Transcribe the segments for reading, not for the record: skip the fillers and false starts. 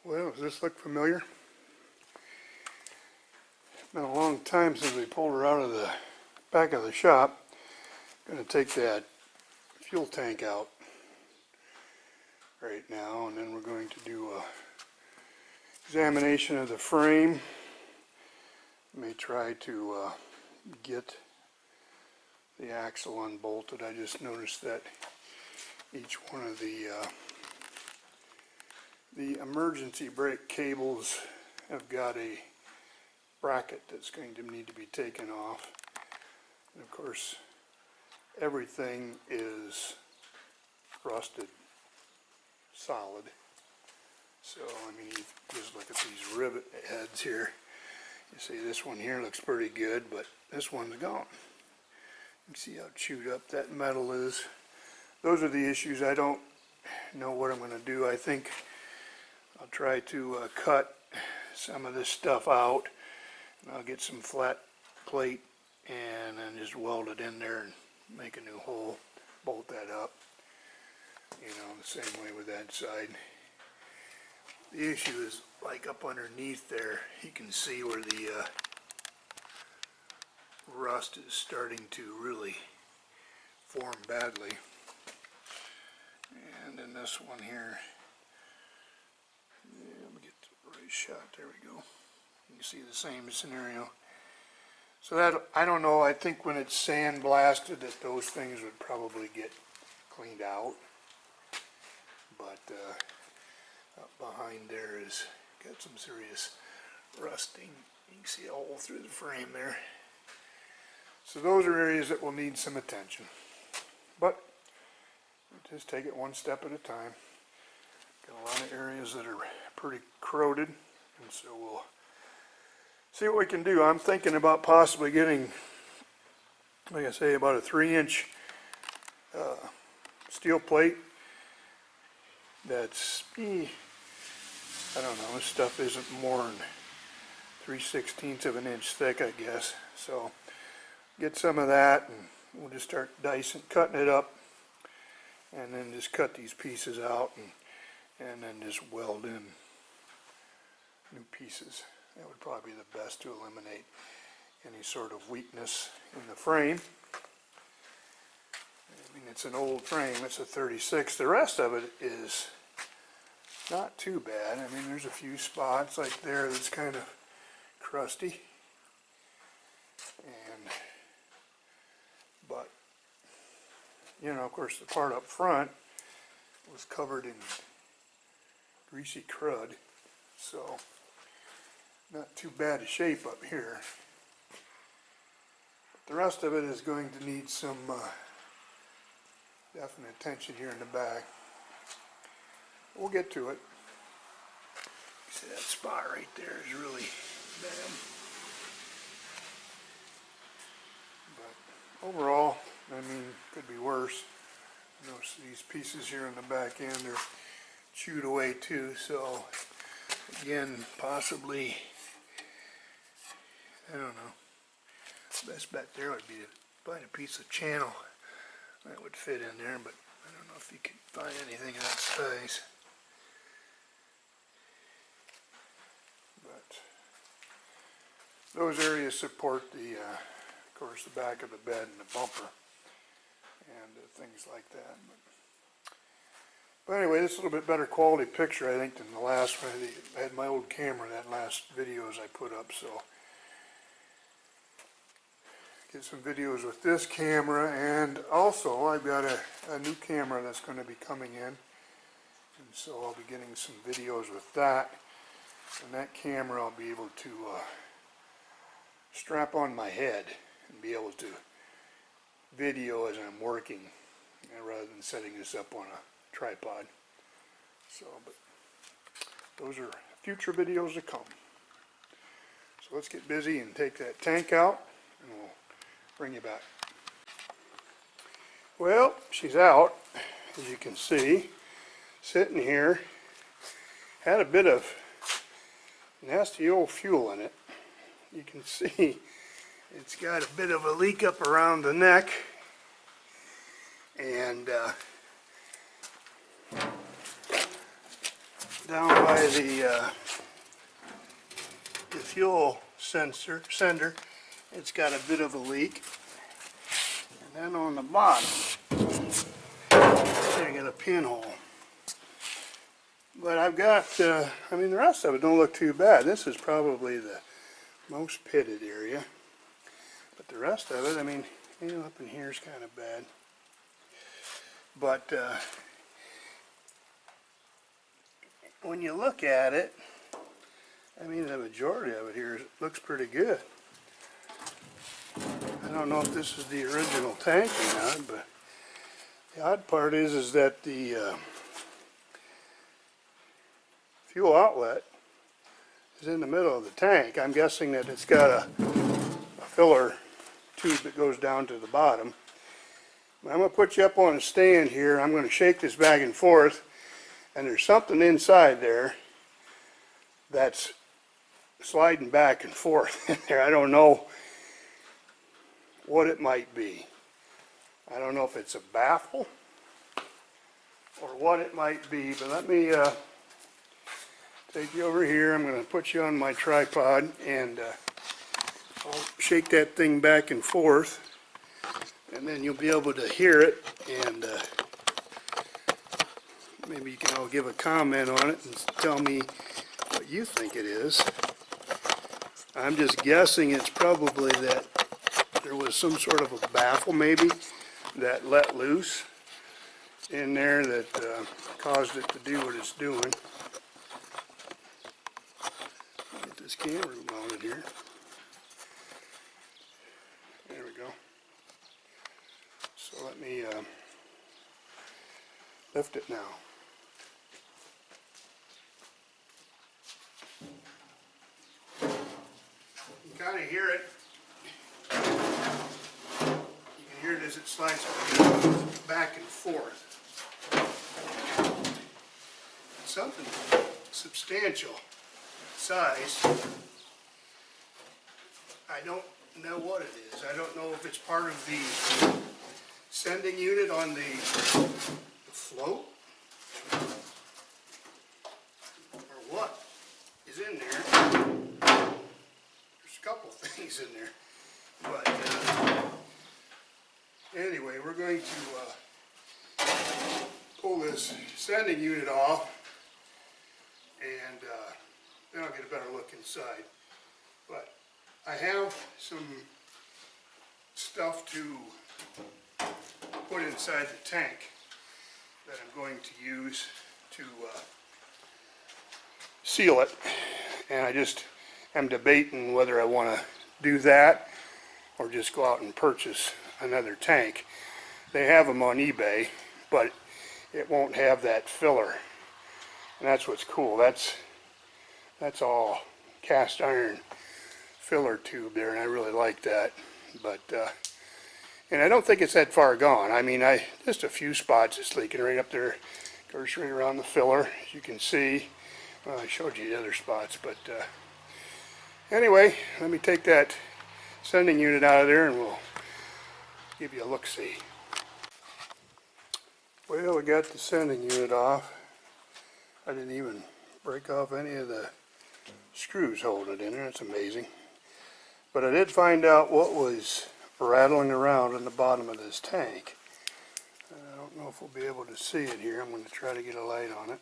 Well, does this look familiar? It's been a long time since we pulled her out of the back of the shop. I'm going to take that fuel tank out right now, and then we're going to do a examination of the frame. May try to get the axle unbolted. I just noticed that each one of the emergency brake cables have got a bracket that's going to need to be taken off. And of course, everything is rusted solid. So, I mean, you just look at these rivet heads here. You see this one here looks pretty good, but this one's gone. You can see how chewed up that metal is. Those are the issues. I don't know what I'm going to do. I think I'll try to cut some of this stuff out, and I'll get some flat plate and then just weld it in there and make a new hole, bolt that up, you know, the same way with that side. The issue is, like up underneath there, you can see where the rust is starting to really form badly. And then this one here, yeah, let me get the right shot, there we go. You can see the same scenario. So that, I don't know, I think when it's sandblasted that those things would probably get cleaned out. But up behind there is got some serious rusting. You can see all through the frame there. So those are areas that will need some attention. But just take it one step at a time. Got a lot of areas that are pretty corroded, and so we'll see what we can do. I'm thinking about possibly getting, like I say, about a 3-inch steel plate that's, I don't know, this stuff isn't more than 3/16 of an inch thick, I guess. So get some of that, and we'll just start cutting it up, and then just cut these pieces out, and then just weld in new pieces. That would probably be the best to eliminate any sort of weakness in the frame. I mean, it's an old frame, it's a 36. The rest of it is not too bad. I mean, there's a few spots like there that's kind of crusty. But, you know, of course, the part up front was covered in greasy crud, so not too bad a shape up here. But the rest of it is going to need some definite attention here in the back. We'll get to it. See, that spot right there is really bad. But overall, I mean, could be worse. Notice these pieces here on the back end are chewed away too, so again, possibly, I don't know, the best bet there would be to find a piece of channel that would fit in there, but I don't know if you can find anything of that size. But those areas support the, of course, the back of the bed and the bumper and things like that. But anyway, this is a little bit better quality picture, I think, than the last one. I had my old camera, that last videos I put up, so get some videos with this camera, and also I've got a new camera that's going to be coming in, and so I'll be getting some videos with that, and that camera I'll be able to strap on my head and be able to video as I'm working, rather than setting this up on a tripod. So, but those are future videos to come. So let's get busy and take that tank out, and we'll bring you back. Well, she's out, as you can see, sitting here. Had a bit of nasty old fuel in it. You can see it's got a bit of a leak up around the neck, and down by the fuel sender, it's got a bit of a leak. And then on the bottom, I got a pinhole. But I've got, I mean, the rest of it don't look too bad. This is probably the most pitted area. But the rest of it, I mean, you know, up in here is kind of bad. But when you look at it, I mean, the majority of it here looks pretty good. I don't know if this is the original tank or not, but the odd part is that the fuel outlet is in the middle of the tank. I'm guessing that it's got a filler tube that goes down to the bottom. I'm going to put you up on a stand here. I'm going to shake this back and forth, and there's something inside there that's sliding back and forth in there. I don't know what it might be. I don't know if it's a baffle or what it might be, but let me take you over here. I'm going to put you on my tripod, and I'll shake that thing back and forth, and then you'll be able to hear it, and maybe you can all give a comment on it and tell me what you think it is. I'm just guessing it's probably that there was some sort of a baffle maybe that let loose in there that caused it to do what it's doing. Get this camera mounted here. There we go. So let me lift it now. You can kind of hear it. You can hear it as it slides back and forth. It's something substantial size. I don't know what it is. I don't know if it's part of the sending unit on the float or what is in there. There's a couple things in there, but anyway, we're going to pull this sending unit off, and then I'll get a better look inside. But I have some stuff to put inside the tank that I'm going to use to seal it, and I just am debating whether I want to do that or just go out and purchase another tank. They have them on eBay, but it won't have that filler, and that's what's cool. That's all cast iron filler tube there, and I really like that. But and I don't think it's that far gone. I mean, just a few spots it's leaking right up there. Goes right around the filler, as you can see. Well, I showed you the other spots, but anyway, let me take that sending unit out of there and we'll give you a look-see. Well, we got the sending unit off. I didn't even break off any of the screws holding it in there. That's amazing. But I did find out what was rattling around in the bottom of this tank. I don't know if we'll be able to see it here. I'm going to try to get a light on it.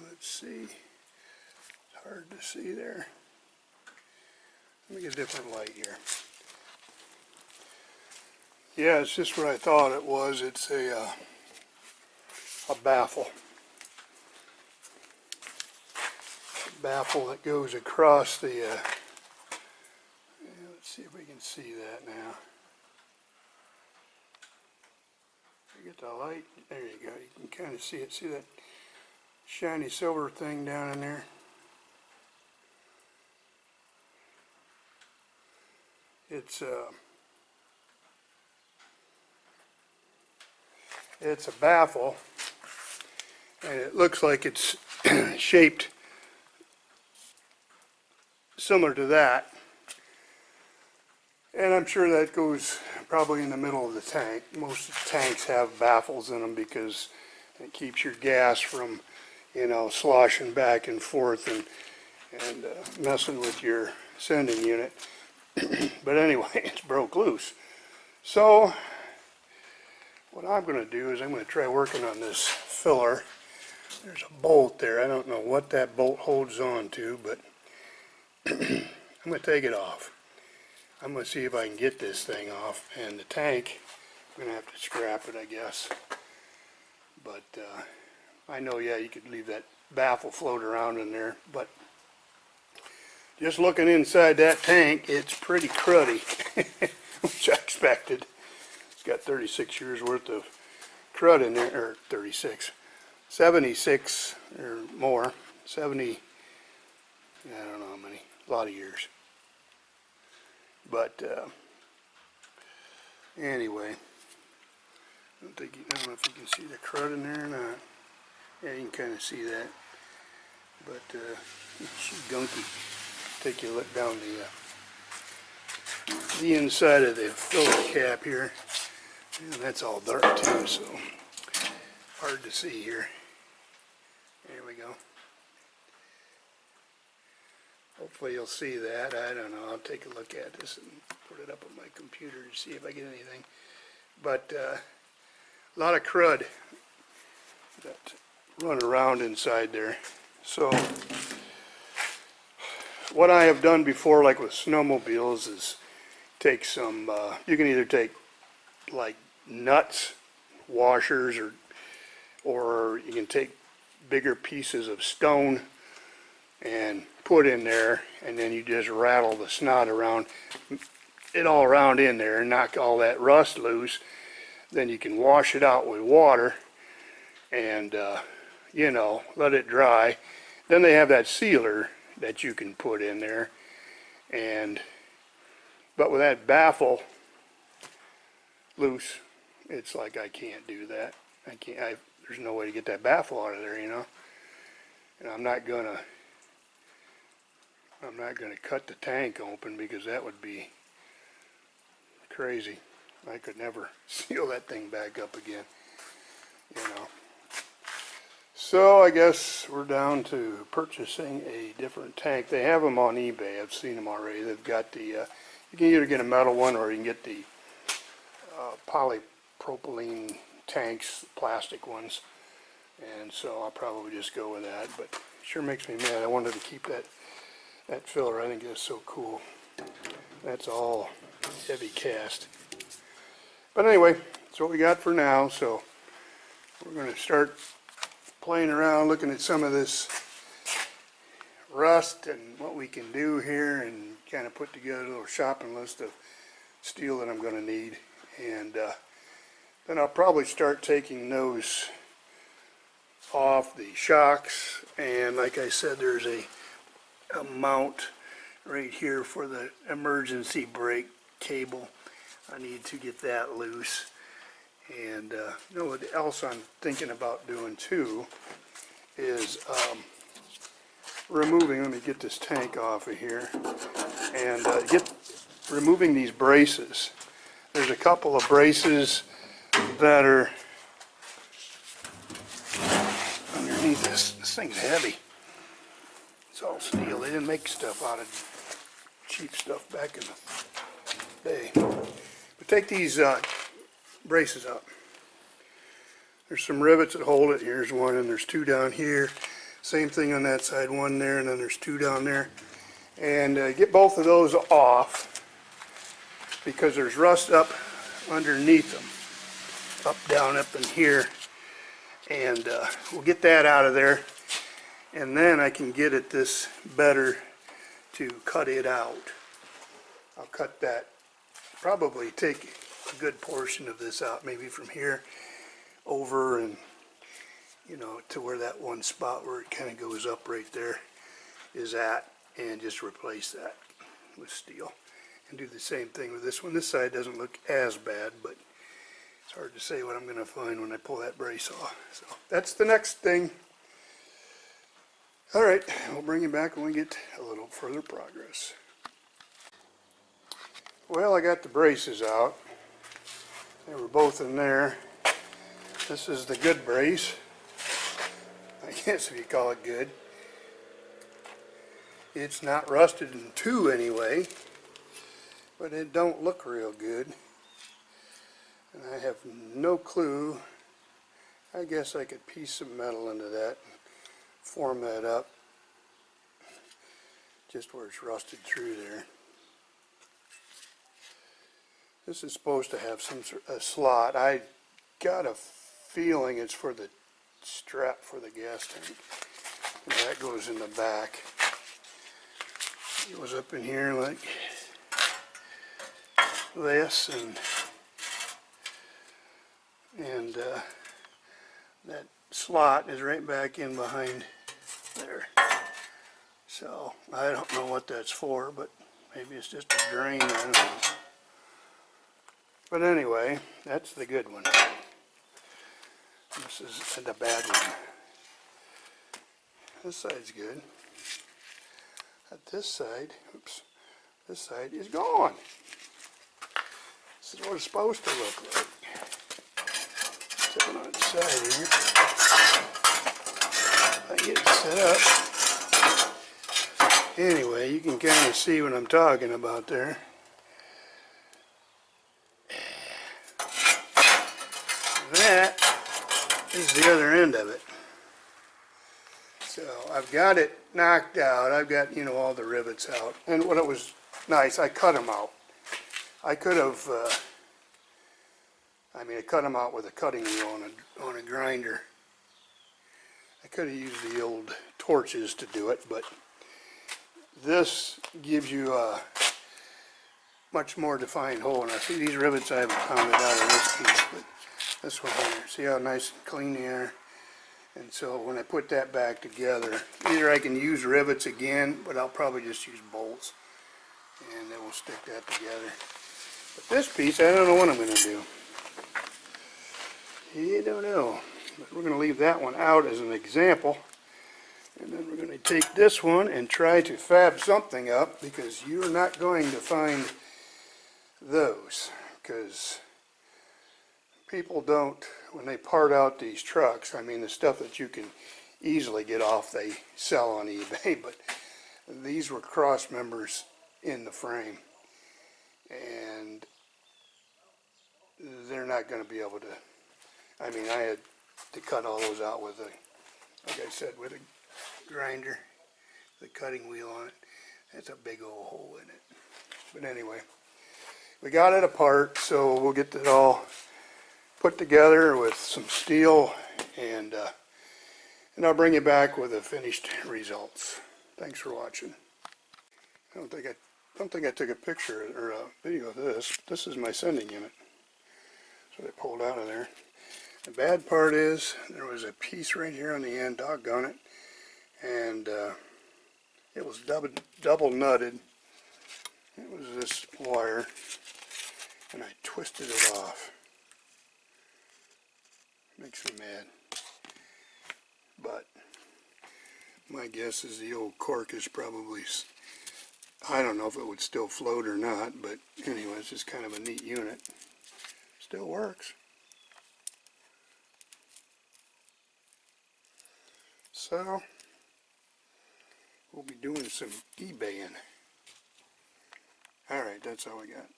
Let's see. It's hard to see there. Let me get a different light here. Yeah, it's just what I thought it was. It's a baffle. A baffle that goes across the let's see if we can see that now. You get the light, there you go. You can kind of see it. See that shiny silver thing down in there? It's a baffle, and it looks like it's shaped similar to that. And I'm sure that goes probably in the middle of the tank. Most tanks have baffles in them because It keeps your gas from, you know, sloshing back and forth and messing with your sending unit. But anyway, it's broke loose. So what I'm going to do is I'm going to try working on this filler. There's a bolt there. I don't know what that bolt holds on to, but I'm going to take it off. I'm going to see if I can get this thing off. And the tank, I'm going to have to scrap it, I guess. But I know, yeah, you could leave that baffle float around in there, but just looking inside that tank, it's pretty cruddy, which I expected. It's got 36 years worth of crud in there, or 36, 76 or more, 70, I don't know how many, a lot of years. But anyway, I don't know if you can see the crud in there or not. Yeah, you can kind of see that. But she's gunky. Take you a look down the inside of the filler cap here, and that's all dark too, so hard to see here. There we go. Hopefully you'll see that. I don't know. I'll take a look at this and put it up on my computer to see if I get anything. But a lot of crud that run around inside there. So what I have done before, like with snowmobiles, is take some, you can either take like nuts, washers, or you can take bigger pieces of stone and put in there, and then you just rattle the snot around, it all around in there, and knock all that rust loose. Then you can wash it out with water and you know, let it dry. Then they have that sealer that you can put in there, but with that baffle loose, it's like I can't do that. There's no way to get that baffle out of there, you know. And I'm not gonna cut the tank open, because that would be crazy. I could never seal that thing back up again, you know. So I guess we're down to purchasing a different tank. They have them on eBay. I've seen them already. They've got the, you can either get a metal one or you can get the polypropylene tanks, plastic ones. And so I'll probably just go with that. But it sure makes me mad. I wanted to keep that filler. I think that's so cool. That's all heavy cast. But anyway, that's what we got for now. So we're going to start playing around, looking at some of this rust and what we can do here, and kind of put together a little shopping list of steel that I'm going to need. And then I'll probably start taking those off, the shocks. And like I said, there's a mount right here for the emergency brake cable. I need to get that loose. And you know what else I'm thinking about doing too is removing, let me get this tank off of here, and removing these braces. There's a couple of braces that are underneath this. This thing's heavy. It's all steel. They didn't make stuff out of cheap stuff back in the day. But take these braces up. There's some rivets that hold it. Here's one, and there's two down here. Same thing on that side, one there, and then there's two down there. And get both of those off, because there's rust up underneath them, up in here. And we'll get that out of there, and then I can get at this better to cut it out. I'll cut that, probably take a good portion of this out, maybe from here over, and you know, to where that one spot where it kind of goes up right there is at, and just replace that with steel. And do the same thing with this one. This side doesn't look as bad, but it's hard to say what I'm going to find when I pull that brace off. So that's the next thing. Alright, we'll bring you back when we get a little further progress. Well, I got the braces out. They were both in there. This is the good brace. guess if you call it good. It's not rusted in two anyway, but it don't look real good. And I have no clue. I guess I could piece some metal into that and form that up just where it's rusted through there. This is supposed to have some sort of slot. I got a feeling it's for the strap for the gas tank. And that goes in the back. It goes up in here like this, and that slot is right back in behind there. So I don't know what that's for, but maybe it's just a drain. I don't know. But anyway, that's the good one. This is the bad one. This side's good. At this side, oops, this side is gone. This is what it's supposed to look like. Set it on its side here. If I get it set up. Anyway, you can kind of see what I'm talking about there. That is the other end of it. So I've got it knocked out. I've got, you know, all the rivets out. And when it was nice, I cut them out. I could have, I cut them out with a cutting wheel on a grinder. I could have used the old torches to do it, but this gives you a much more defined hole. And I see these rivets I haven't pounded out of this piece, but this one here, see how nice and clean they are? And so when I put that back together, either I can use rivets again, but I'll probably just use bolts, and then we'll stick that together. But this piece, I don't know what I'm going to do. You don't know. But we're going to leave that one out as an example. And then we're going to take this one and try to fab something up, because you're not going to find those. Because people don't, when they part out these trucks, the stuff that you can easily get off, they sell on eBay, but these were cross members in the frame, and they're not going to be able to, I had to cut all those out with a, like I said, with a grinder, the cutting wheel on it. That's a big old hole in it. But anyway, we got it apart, so we'll get it all put together with some steel, and I'll bring you back with the finished results. Thanks for watching. I don't think I took a picture or a video of this. This is my sending unit. So I pulled out of there. The bad part is there was a piece right here on the end, doggone it, and it was double nutted. It was this wire, and I twisted it off. Makes me mad. But my guess is the old cork is probably, I don't know if it would still float or not, but anyway, it's just kind of a neat unit. Still works. So we'll be doing some eBaying. Alright, that's all we got.